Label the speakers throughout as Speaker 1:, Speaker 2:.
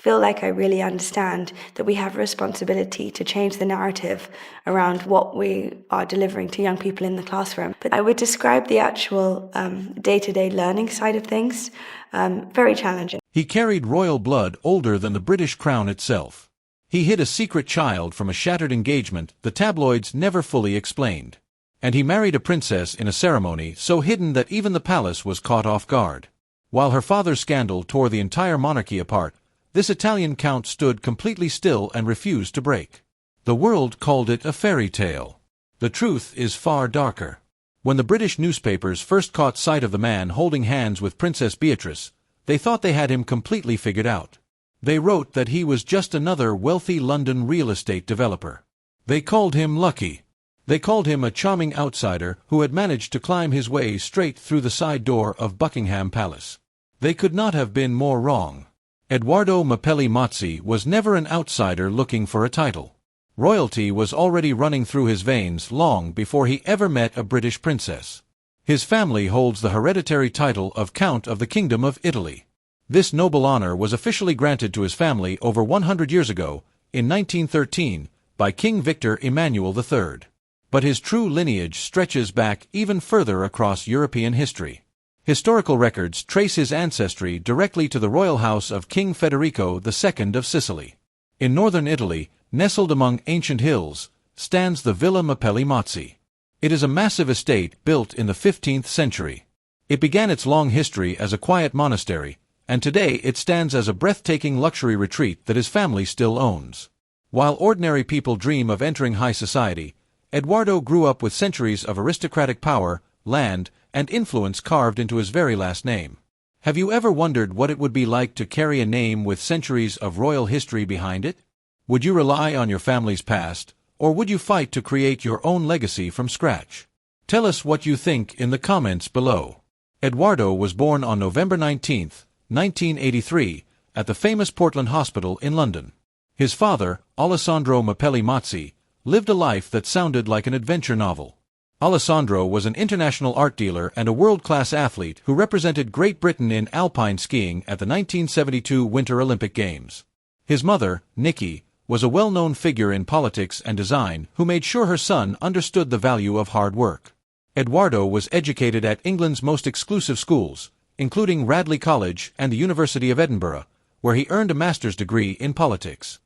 Speaker 1: feel like I really understand that we have a responsibility to change the narrative around what we are delivering to young people in the classroom. But I would describe the actual day-to-day learning side of things very challenging.
Speaker 2: He carried royal blood older than the British crown itself. He hid a secret child from a shattered engagement the tabloids never fully explained. And he married a princess in a ceremony so hidden that even the palace was caught off guard. While her father's scandal tore the entire monarchy apart, this Italian count stood completely still and refused to break. The world called it a fairy tale. The truth is far darker. When the British newspapers first caught sight of the man holding hands with Princess Beatrice, they thought they had him completely figured out. They wrote that he was just another wealthy London real estate developer. They called him lucky. They called him a charming outsider who had managed to climb his way straight through the side door of Buckingham Palace. They could not have been more wrong. Edoardo Mapelli Mozzi was never an outsider looking for a title. Royalty was already running through his veins long before he ever met a British princess. His family holds the hereditary title of Count of the Kingdom of Italy. This noble honor was officially granted to his family over 100 years ago, in 1913, by King Victor Emmanuel III. But his true lineage stretches back even further across European history. Historical records trace his ancestry directly to the royal house of King Federico II of Sicily. In northern Italy, nestled among ancient hills, stands the Villa Mapelli Mozzi. It is a massive estate built in the 15th century. It began its long history as a quiet monastery, and today it stands as a breathtaking luxury retreat that his family still owns. While ordinary people dream of entering high society, Edoardo grew up with centuries of aristocratic power, land, and influence carved into his very last name. Have you ever wondered what it would be like to carry a name with centuries of royal history behind it? Would you rely on your family's past, or would you fight to create your own legacy from scratch? Tell us what you think in the comments below. Edoardo was born on November 19, 1983, at the famous Portland Hospital in London. His father, Alessandro Mapelli Mozzi, lived a life that sounded like an adventure novel. Alessandro was an international art dealer and a world-class athlete who represented Great Britain in alpine skiing at the 1972 Winter Olympic Games. His mother, Nikki, was a well-known figure in politics and design who made sure her son understood the value of hard work. Edoardo was educated at England's most exclusive schools, including Radley College and the University of Edinburgh, where he earned a master's degree in politics.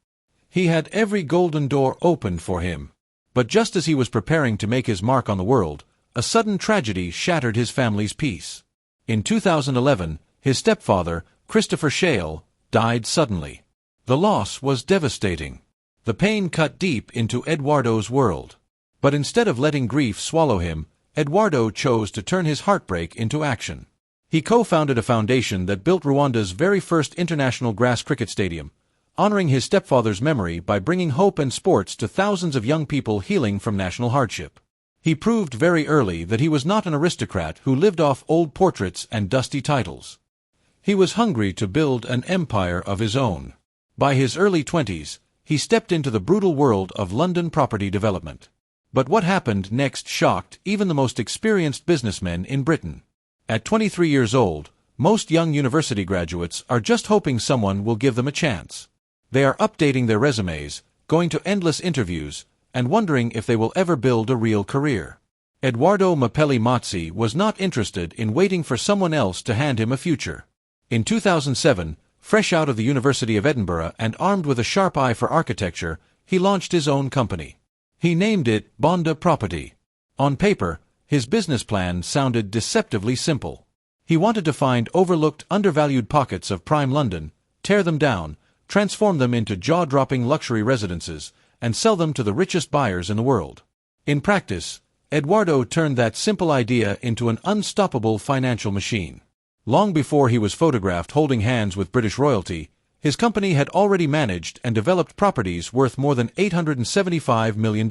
Speaker 2: He had every golden door opened for him. But just as he was preparing to make his mark on the world, a sudden tragedy shattered his family's peace. In 2011, his stepfather, Christopher Shale, died suddenly. The loss was devastating. The pain cut deep into Edoardo's world. But instead of letting grief swallow him, Edoardo chose to turn his heartbreak into action. He co-founded a foundation that built Rwanda's very first international grass cricket stadium, honoring his stepfather's memory by bringing hope and sports to thousands of young people healing from national hardship. He proved very early that he was not an aristocrat who lived off old portraits and dusty titles. He was hungry to build an empire of his own. By his early 20s, he stepped into the brutal world of London property development. But what happened next shocked even the most experienced businessmen in Britain. At 23 years old, most young university graduates are just hoping someone will give them a chance. They are updating their resumes, going to endless interviews, and wondering if they will ever build a real career. Edoardo Mapelli Mozzi was not interested in waiting for someone else to hand him a future. In 2007, fresh out of the University of Edinburgh and armed with a sharp eye for architecture, he launched his own company. He named it Bonda Property. On paper, his business plan sounded deceptively simple. He wanted to find overlooked, undervalued pockets of prime London, tear them down, transform them into jaw-dropping luxury residences, and sell them to the richest buyers in the world. In practice, Edoardo turned that simple idea into an unstoppable financial machine. Long before he was photographed holding hands with British royalty, his company had already managed and developed properties worth more than $875 million.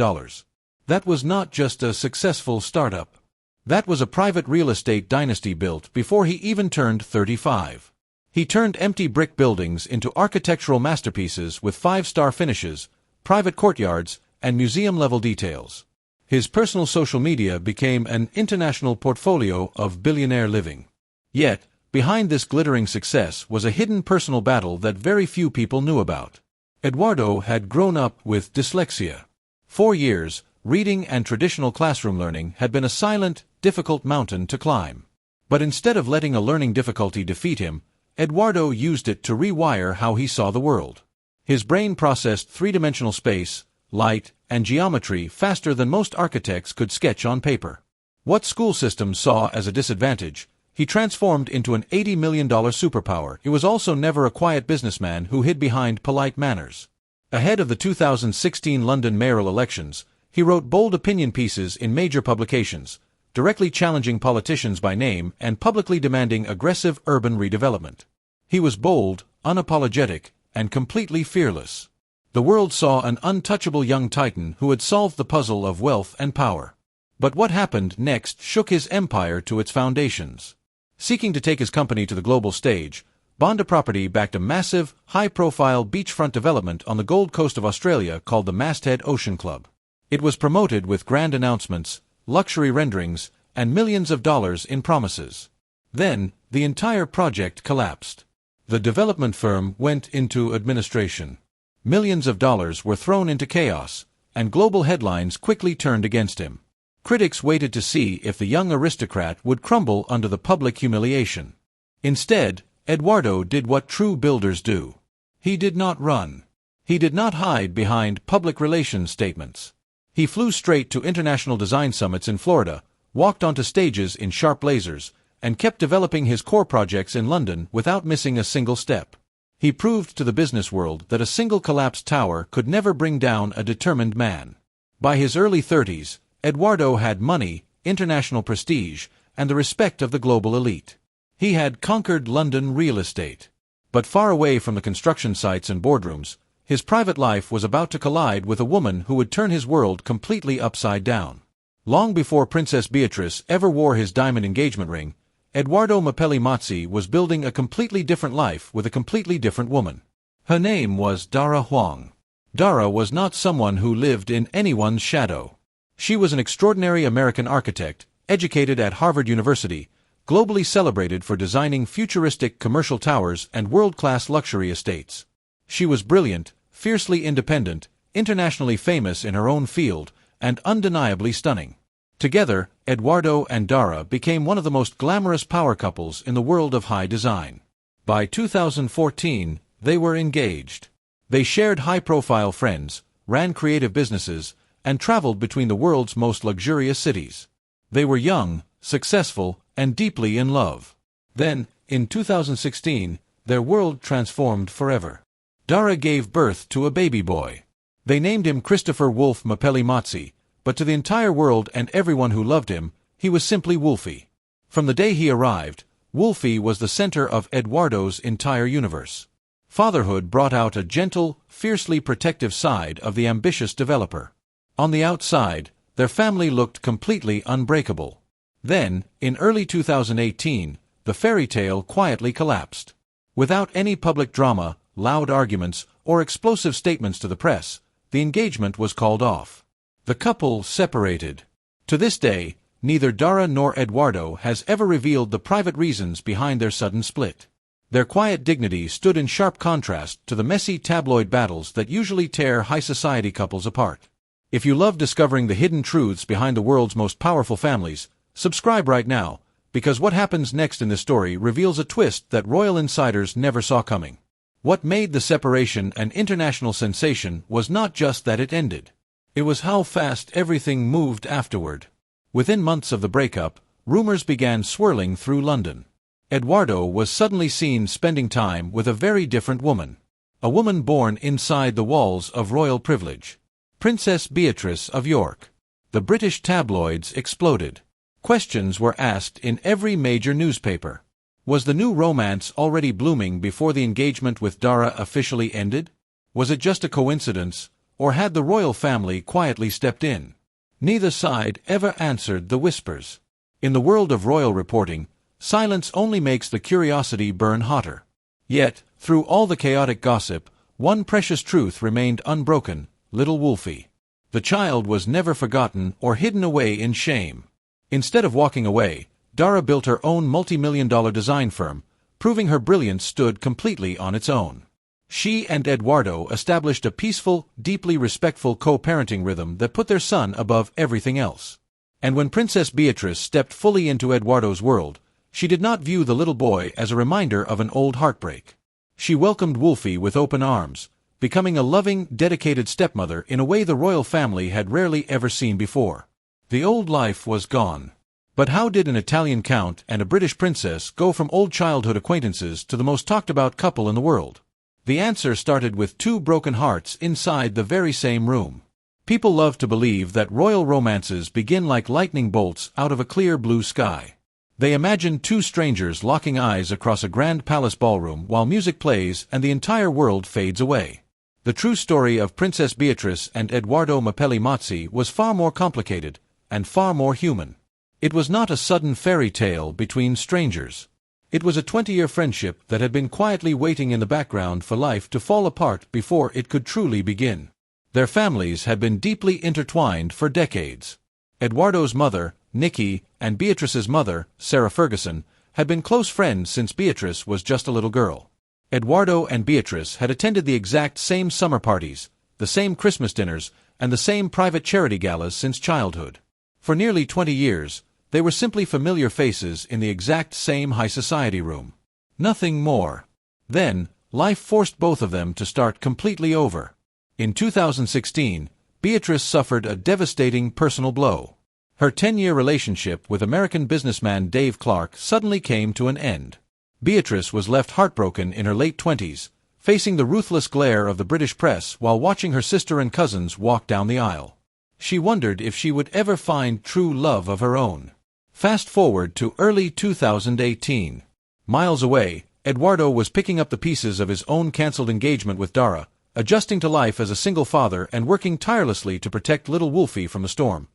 Speaker 2: That was not just a successful startup. That was a private real estate dynasty built before he even turned 35. He turned empty brick buildings into architectural masterpieces with 5-star finishes, private courtyards, and museum-level details. His personal social media became an international portfolio of billionaire living. Yet, Behind this glittering success was a hidden personal battle that very few people knew about. Edoardo had grown up with dyslexia. 4 years, reading and traditional classroom learning had been a silent, difficult mountain to climb. But instead of letting a learning difficulty defeat him, Edoardo used it to rewire how he saw the world. His brain processed three-dimensional space, light, and geometry faster than most architects could sketch on paper. What school systems saw as a disadvantage, he transformed into an $80 million superpower. He was also never a quiet businessman who hid behind polite manners. Ahead of the 2016 London mayoral elections, he wrote bold opinion pieces in major publications, directly challenging politicians by name and publicly demanding aggressive urban redevelopment. He was bold, unapologetic, and completely fearless. The world saw an untouchable young titan who had solved the puzzle of wealth and power. But what happened next shook his empire to its foundations. Seeking to take his company to the global stage, Bonda Property backed a massive, high-profile beachfront development on the Gold Coast of Australia called the Masthead Ocean Club. It was promoted with grand announcements, luxury renderings, and millions of dollars in promises. Then, the entire project collapsed. The development firm went into administration. Millions of dollars were thrown into chaos, and global headlines quickly turned against him. Critics waited to see if the young aristocrat would crumble under the public humiliation. Instead, Edoardo did what true builders do. He did not run. He did not hide behind public relations statements. He flew straight to international design summits in Florida, walked onto stages in sharp blazers, and kept developing his core projects in London without missing a single step. He proved to the business world that a single collapsed tower could never bring down a determined man. By his early 30s, Edoardo had money, international prestige, and the respect of the global elite. He had conquered London real estate. But far away from the construction sites and boardrooms, his private life was about to collide with a woman who would turn his world completely upside down. Long before Princess Beatrice ever wore his diamond engagement ring, Edoardo Mapelli Mozzi was building a completely different life with a completely different woman. Her name was Dara Huang. Dara was not someone who lived in anyone's shadow. She was an extraordinary American architect, educated at Harvard University, globally celebrated for designing futuristic commercial towers and world-class luxury estates. She was brilliant, fiercely independent, internationally famous in her own field, and undeniably stunning. Together, Edoardo and Dara became one of the most glamorous power couples in the world of high design. By 2014, they were engaged. They shared high-profile friends, ran creative businesses, and traveled between the world's most luxurious cities. They were young, successful, and deeply in love. Then, in 2016, their world transformed forever. Dara gave birth to a baby boy. They named him Christopher Wolf Mapelli Mozzi, but to the entire world and everyone who loved him, he was simply Wolfie. From the day he arrived, Wolfie was the center of Edoardo's entire universe. Fatherhood brought out a gentle, fiercely protective side of the ambitious developer. On the outside, their family looked completely unbreakable. Then, in early 2018, the fairy tale quietly collapsed. Without any public drama, loud arguments, or explosive statements to the press, the engagement was called off. The couple separated. To this day, neither Dara nor Edoardo has ever revealed the private reasons behind their sudden split. Their quiet dignity stood in sharp contrast to the messy tabloid battles that usually tear high-society couples apart. If you love discovering the hidden truths behind the world's most powerful families, subscribe right now, because what happens next in this story reveals a twist that royal insiders never saw coming. What made the separation an international sensation was not just that it ended. It was how fast everything moved afterward. Within months of the breakup, rumors began swirling through London. Edoardo was suddenly seen spending time with a very different woman. A woman born inside the walls of royal privilege. Princess Beatrice of York. The British tabloids exploded. Questions were asked in every major newspaper. Was the new romance already blooming before the engagement with Dara officially ended? Was it just a coincidence, or had the royal family quietly stepped in? Neither side ever answered the whispers. In the world of royal reporting, silence only makes the curiosity burn hotter. Yet, through all the chaotic gossip, one precious truth remained unbroken: little Wolfie. The child was never forgotten or hidden away in shame. Instead of walking away, Dara built her own multi-million-dollar design firm, proving her brilliance stood completely on its own. She and Edoardo established a peaceful, deeply respectful co-parenting rhythm that put their son above everything else. And when Princess Beatrice stepped fully into Edoardo's world, she did not view the little boy as a reminder of an old heartbreak. She welcomed Wolfie with open arms, becoming a loving, dedicated stepmother in a way the royal family had rarely ever seen before. The old life was gone. But how did an Italian count and a British princess go from old childhood acquaintances to the most talked-about couple in the world? The answer started with two broken hearts inside the very same room. People love to believe that royal romances begin like lightning bolts out of a clear blue sky. They imagine two strangers locking eyes across a grand palace ballroom while music plays and the entire world fades away. The true story of Princess Beatrice and Edoardo Mapelli Mozzi was far more complicated and far more human. It was not a sudden fairy tale between strangers. It was a 20-year friendship that had been quietly waiting in the background for life to fall apart before it could truly begin. Their families had been deeply intertwined for decades. Edoardo's mother, Nikki, and Beatrice's mother, Sarah Ferguson, had been close friends since Beatrice was just a little girl. Edoardo and Beatrice had attended the exact same summer parties, the same Christmas dinners, and the same private charity galas since childhood. For nearly 20 years, they were simply familiar faces in the exact same high society room. Nothing more. Then, life forced both of them to start completely over. In 2016, Beatrice suffered a devastating personal blow. Her 10-year relationship with American businessman Dave Clark suddenly came to an end. Beatrice was left heartbroken in her late 20s, facing the ruthless glare of the British press while watching her sister and cousins walk down the aisle. She wondered if she would ever find true love of her own. Fast forward to early 2018. Miles away, Edoardo was picking up the pieces of his own cancelled engagement with Dara, adjusting to life as a single father and working tirelessly to protect little Wolfie from the storm.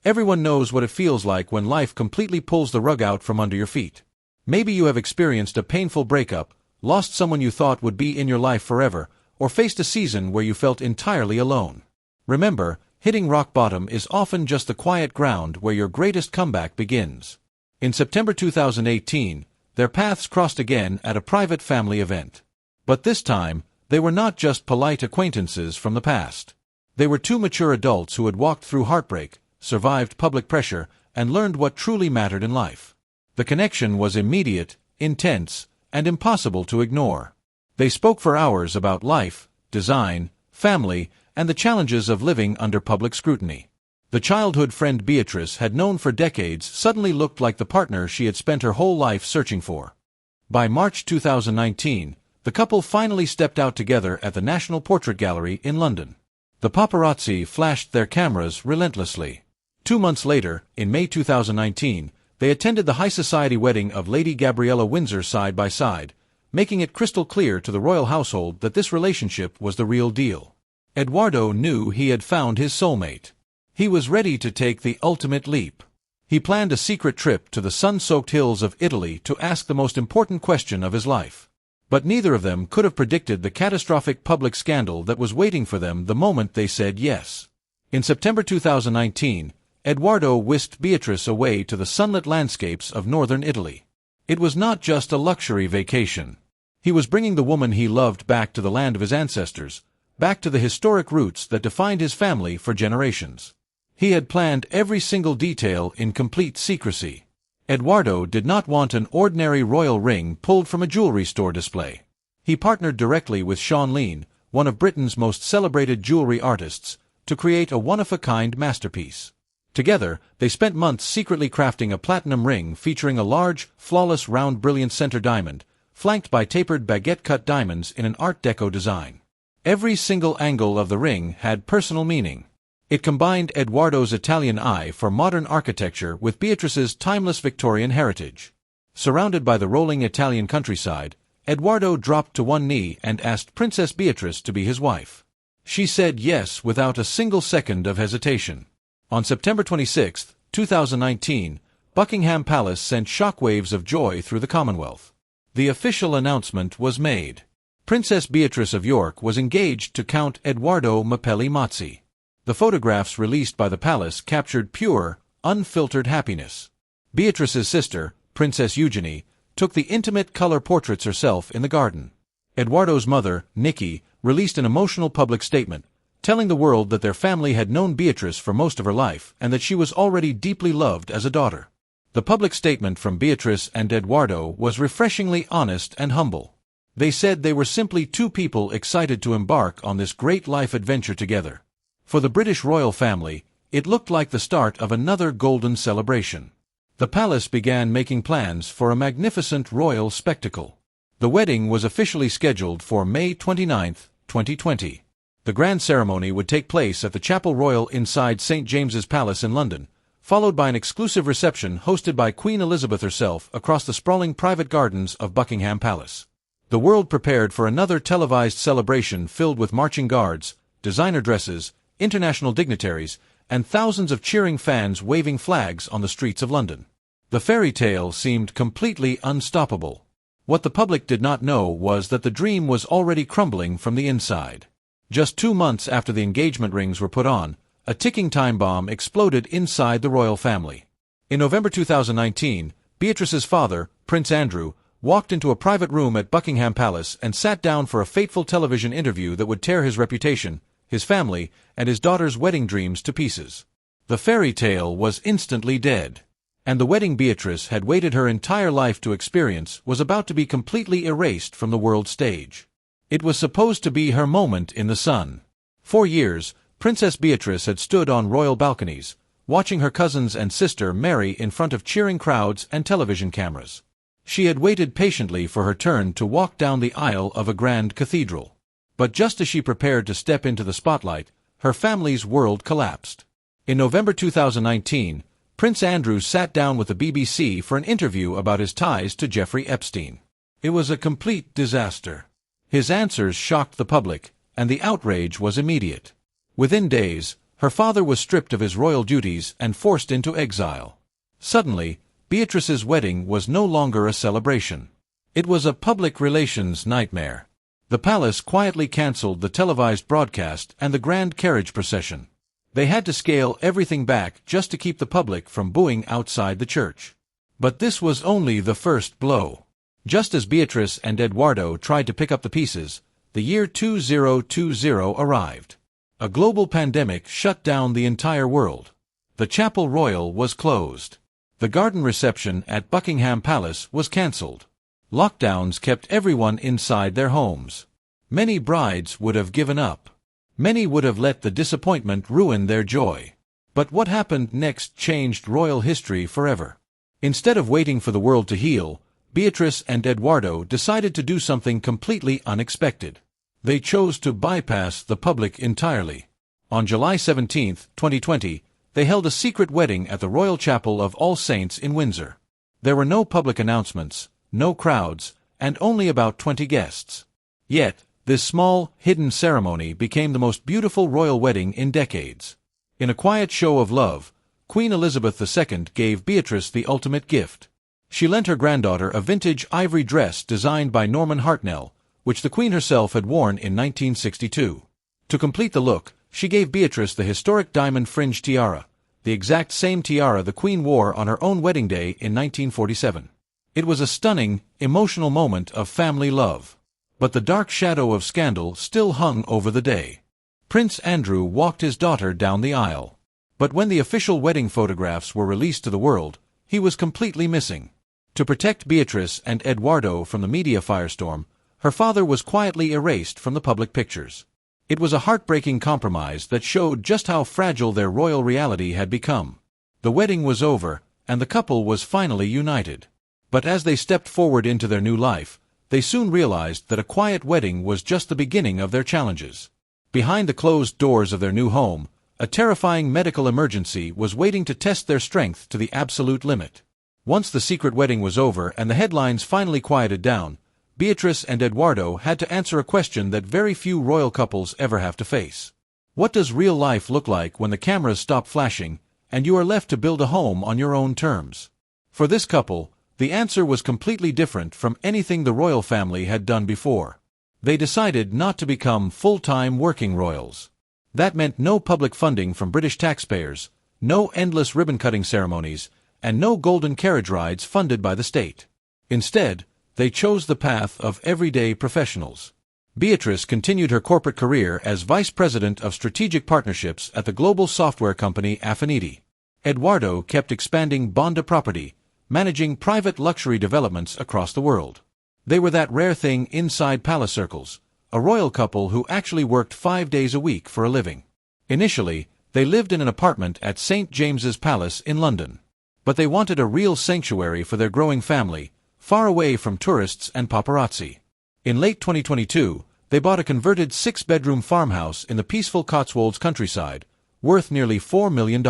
Speaker 2: Everyone knows what it feels like when life completely pulls the rug out from under your feet. Maybe you have experienced a painful breakup, lost someone you thought would be in your life forever, or faced a season where you felt entirely alone. Remember, hitting rock bottom is often just the quiet ground where your greatest comeback begins. In September 2018, their paths crossed again at a private family event. But this time, they were not just polite acquaintances from the past. They were two mature adults who had walked through heartbreak, survived public pressure, and learned what truly mattered in life. The connection was immediate, intense, and impossible to ignore. They spoke for hours about life, design, family, and the challenges of living under public scrutiny. The childhood friend Beatrice had known for decades suddenly looked like the partner she had spent her whole life searching for. By March 2019, the couple finally stepped out together at the National Portrait Gallery in London. The paparazzi flashed their cameras relentlessly. 2 months later, in May 2019, they attended the high society wedding of Lady Gabriella Windsor side by side, making it crystal clear to the royal household that this relationship was the real deal. Edoardo knew he had found his soulmate. He was ready to take the ultimate leap. He planned a secret trip to the sun-soaked hills of Italy to ask the most important question of his life. But neither of them could have predicted the catastrophic public scandal that was waiting for them the moment they said yes. In September 2019, Edoardo whisked Beatrice away to the sunlit landscapes of northern Italy. It was not just a luxury vacation. He was bringing the woman he loved back to the land of his ancestors, back to the historic roots that defined his family for generations. He had planned every single detail in complete secrecy. Edoardo did not want an ordinary royal ring pulled from a jewelry store display. He partnered directly with Sean Lean, one of Britain's most celebrated jewelry artists, to create a one-of-a-kind masterpiece. Together, they spent months secretly crafting a platinum ring featuring a large, flawless round brilliant center diamond, flanked by tapered baguette-cut diamonds in an Art Deco design. Every single angle of the ring had personal meaning. It combined Edoardo's Italian eye for modern architecture with Beatrice's timeless Victorian heritage. Surrounded by the rolling Italian countryside, Edoardo dropped to one knee and asked Princess Beatrice to be his wife. She said yes without a single second of hesitation. On September 26, 2019, Buckingham Palace sent shockwaves of joy through the Commonwealth. The official announcement was made. Princess Beatrice of York was engaged to Count Edoardo Mapelli Mozzi. The photographs released by the palace captured pure, unfiltered happiness. Beatrice's sister, Princess Eugenie, took the intimate color portraits herself in the garden. Edoardo's mother, Nikki, released an emotional public statement, telling the world that their family had known Beatrice for most of her life and that she was already deeply loved as a daughter. The public statement from Beatrice and Edoardo was refreshingly honest and humble. They said they were simply two people excited to embark on this great life adventure together. For the British royal family, it looked like the start of another golden celebration. The palace began making plans for a magnificent royal spectacle. The wedding was officially scheduled for May 29, 2020. The grand ceremony would take place at the Chapel Royal inside St. James's Palace in London, followed by an exclusive reception hosted by Queen Elizabeth herself across the sprawling private gardens of Buckingham Palace. The world prepared for another televised celebration filled with marching guards, designer dresses, international dignitaries, and thousands of cheering fans waving flags on the streets of London. The fairy tale seemed completely unstoppable. What the public did not know was that the dream was already crumbling from the inside. Just 2 months after the engagement rings were put on, a ticking time bomb exploded inside the royal family. In November 2019, Beatrice's father, Prince Andrew, walked into a private room at Buckingham Palace and sat down for a fateful television interview that would tear his reputation, his family, and his daughter's wedding dreams to pieces. The fairy tale was instantly dead, and the wedding Beatrice had waited her entire life to experience was about to be completely erased from the world stage. It was supposed to be her moment in the sun. For years, Princess Beatrice had stood on royal balconies, watching her cousins and sister marry in front of cheering crowds and television cameras. She had waited patiently for her turn to walk down the aisle of a grand cathedral. But just as she prepared to step into the spotlight, her family's world collapsed. In November 2019, Prince Andrew sat down with the BBC for an interview about his ties to Jeffrey Epstein. It was a complete disaster. His answers shocked the public, and the outrage was immediate. Within days, her father was stripped of his royal duties and forced into exile. Suddenly, Beatrice's wedding was no longer a celebration. It was a public relations nightmare. The palace quietly cancelled the televised broadcast and the grand carriage procession. They had to scale everything back just to keep the public from booing outside the church. But this was only the first blow. Just as Beatrice and Edoardo tried to pick up the pieces, the year 2020 arrived. A global pandemic shut down the entire world. The Chapel Royal was closed. The garden reception at Buckingham Palace was cancelled. Lockdowns kept everyone inside their homes. Many brides would have given up. Many would have let the disappointment ruin their joy. But what happened next changed royal history forever. Instead of waiting for the world to heal, Beatrice and Edoardo decided to do something completely unexpected. They chose to bypass the public entirely. On July 17, 2020, they held a secret wedding at the Royal Chapel of All Saints in Windsor. There were no public announcements, no crowds, and only about 20 guests. Yet, this small, hidden ceremony became the most beautiful royal wedding in decades. In a quiet show of love, Queen Elizabeth II gave Beatrice the ultimate gift. She lent her granddaughter a vintage ivory dress designed by Norman Hartnell, which the Queen herself had worn in 1962. To complete the look, she gave Beatrice the historic diamond fringe tiara, the exact same tiara the Queen wore on her own wedding day in 1947. It was a stunning, emotional moment of family love. But the dark shadow of scandal still hung over the day. Prince Andrew walked his daughter down the aisle. But when the official wedding photographs were released to the world, he was completely missing. To protect Beatrice and Edoardo from the media firestorm, her father was quietly erased from the public pictures. It was a heartbreaking compromise that showed just how fragile their royal reality had become. The wedding was over, and the couple was finally united. But as they stepped forward into their new life, they soon realized that a quiet wedding was just the beginning of their challenges. Behind the closed doors of their new home, a terrifying medical emergency was waiting to test their strength to the absolute limit. Once the secret wedding was over and the headlines finally quieted down, Beatrice and Edoardo had to answer a question that very few royal couples ever have to face. What does real life look like when the cameras stop flashing and you are left to build a home on your own terms? For this couple, the answer was completely different from anything the royal family had done before. They decided not to become full-time working royals. That meant no public funding from British taxpayers, no endless ribbon-cutting ceremonies, and no golden carriage rides funded by the state. Instead, they chose the path of everyday professionals. Beatrice continued her corporate career as Vice President of Strategic Partnerships at the global software company Affinity. Edoardo kept expanding Bonda Property, managing private luxury developments across the world. They were that rare thing inside palace circles, a royal couple who actually worked 5 days a week for a living. Initially, they lived in an apartment at St. James's Palace in London. But they wanted a real sanctuary for their growing family, far away from tourists and paparazzi. In late 2022, they bought a converted 6-bedroom farmhouse in the peaceful Cotswolds countryside, worth nearly $4 million.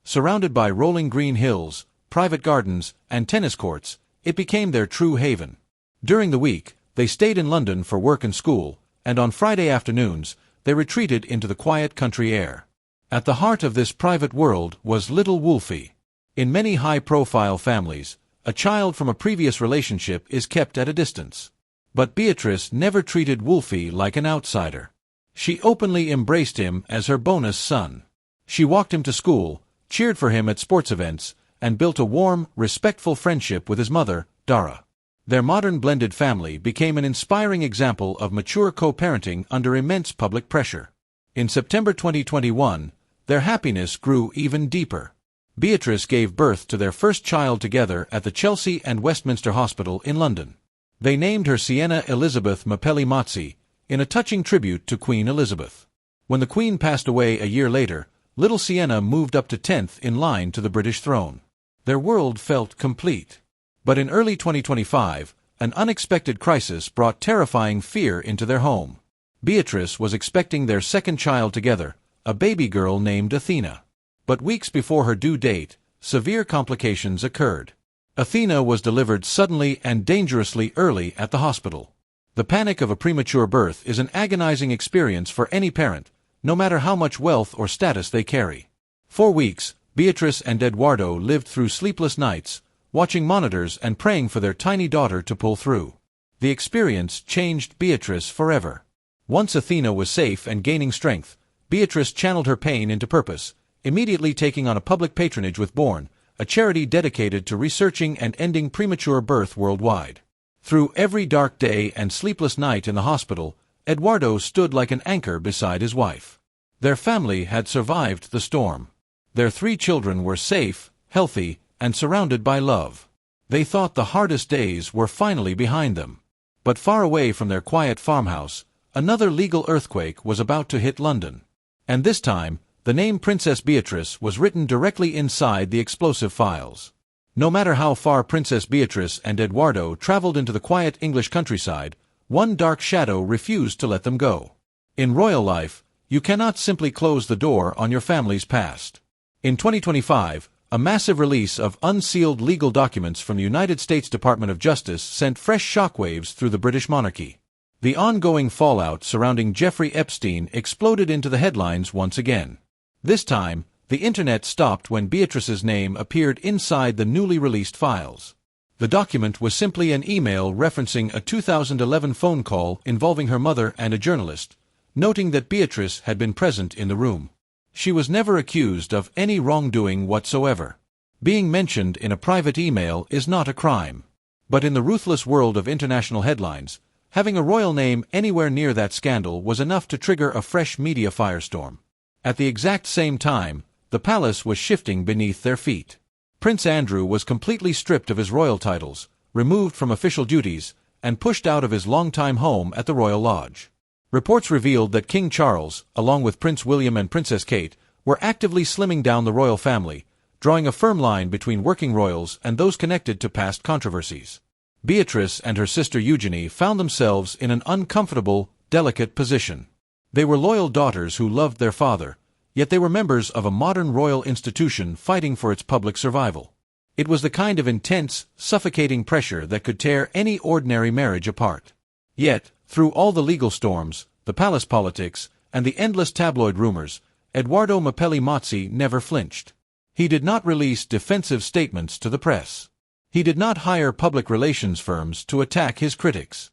Speaker 2: Surrounded by rolling green hills, private gardens, and tennis courts, it became their true haven. During the week, they stayed in London for work and school, and on Friday afternoons, they retreated into the quiet country air. At the heart of this private world was little Wolfie. In many high-profile families, a child from a previous relationship is kept at a distance. But Beatrice never treated Wolfie like an outsider. She openly embraced him as her bonus son. She walked him to school, cheered for him at sports events, and built a warm, respectful friendship with his mother, Dara. Their modern blended family became an inspiring example of mature co-parenting under immense public pressure. In September 2021, their happiness grew even deeper. Beatrice gave birth to their first child together at the Chelsea and Westminster Hospital in London. They named her Sienna Elizabeth Mapelli Mozzi, in a touching tribute to Queen Elizabeth. When the Queen passed away a year later, little Sienna moved up to 10th in line to the British throne. Their world felt complete. But in early 2025, an unexpected crisis brought terrifying fear into their home. Beatrice was expecting their second child together, a baby girl named Athena. But weeks before her due date, severe complications occurred. Athena was delivered suddenly and dangerously early at the hospital. The panic of a premature birth is an agonizing experience for any parent, no matter how much wealth or status they carry. For weeks, Beatrice and Edoardo lived through sleepless nights, watching monitors and praying for their tiny daughter to pull through. The experience changed Beatrice forever. Once Athena was safe and gaining strength, Beatrice channeled her pain into purpose, immediately taking on a public patronage with Born, a charity dedicated to researching and ending premature birth worldwide. Through every dark day and sleepless night in the hospital, Edoardo stood like an anchor beside his wife. Their family had survived the storm. Their 3 children were safe, healthy, and surrounded by love. They thought the hardest days were finally behind them. But far away from their quiet farmhouse, another legal earthquake was about to hit London. And this time, the name Princess Beatrice was written directly inside the explosive files. No matter how far Princess Beatrice and Edoardo traveled into the quiet English countryside, one dark shadow refused to let them go. In royal life, you cannot simply close the door on your family's past. In 2025, a massive release of unsealed legal documents from the United States Department of Justice sent fresh shockwaves through the British monarchy. The ongoing fallout surrounding Jeffrey Epstein exploded into the headlines once again. This time, the internet stopped when Beatrice's name appeared inside the newly released files. The document was simply an email referencing a 2011 phone call involving her mother and a journalist, noting that Beatrice had been present in the room. She was never accused of any wrongdoing whatsoever. Being mentioned in a private email is not a crime. But in the ruthless world of international headlines, having a royal name anywhere near that scandal was enough to trigger a fresh media firestorm. At the exact same time, the palace was shifting beneath their feet. Prince Andrew was completely stripped of his royal titles, removed from official duties, and pushed out of his longtime home at the Royal Lodge. Reports revealed that King Charles, along with Prince William and Princess Kate, were actively slimming down the royal family, drawing a firm line between working royals and those connected to past controversies. Beatrice and her sister Eugenie found themselves in an uncomfortable, delicate position. They were loyal daughters who loved their father, yet they were members of a modern royal institution fighting for its public survival. It was the kind of intense, suffocating pressure that could tear any ordinary marriage apart. Yet, through all the legal storms, the palace politics, and the endless tabloid rumors, Edoardo Mapelli Mozzi never flinched. He did not release defensive statements to the press. He did not hire public relations firms to attack his critics.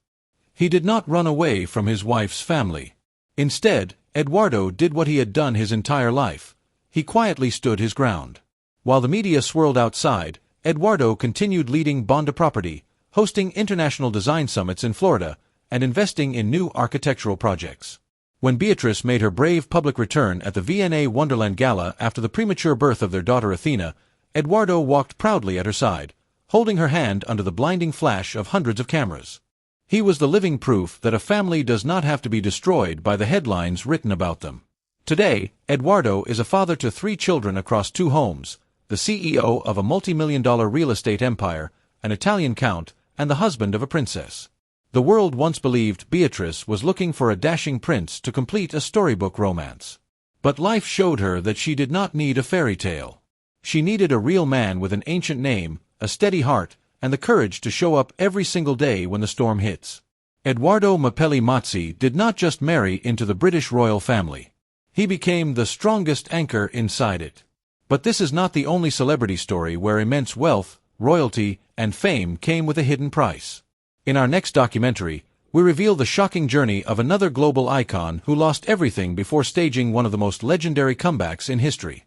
Speaker 2: He did not run away from his wife's family. Instead, Edoardo did what he had done his entire life. He quietly stood his ground. While the media swirled outside, Edoardo continued leading Bonda Property, hosting international design summits in Florida, and investing in new architectural projects. When Beatrice made her brave public return at the V&A Wonderland Gala after the premature birth of their daughter Athena, Edoardo walked proudly at her side, holding her hand under the blinding flash of hundreds of cameras. He was the living proof that a family does not have to be destroyed by the headlines written about them. Today, Edoardo is a father to 3 children across 2 homes, the CEO of a multi-million-dollar real estate empire, an Italian count, and the husband of a princess. The world once believed Beatrice was looking for a dashing prince to complete a storybook romance. But life showed her that she did not need a fairy tale. She needed a real man with an ancient name, a steady heart, and the courage to show up every single day when the storm hits. Edoardo Mapelli Mozzi did not just marry into the British royal family. He became the strongest anchor inside it. But this is not the only celebrity story where immense wealth, royalty, and fame came with a hidden price. In our next documentary, we reveal the shocking journey of another global icon who lost everything before staging one of the most legendary comebacks in history.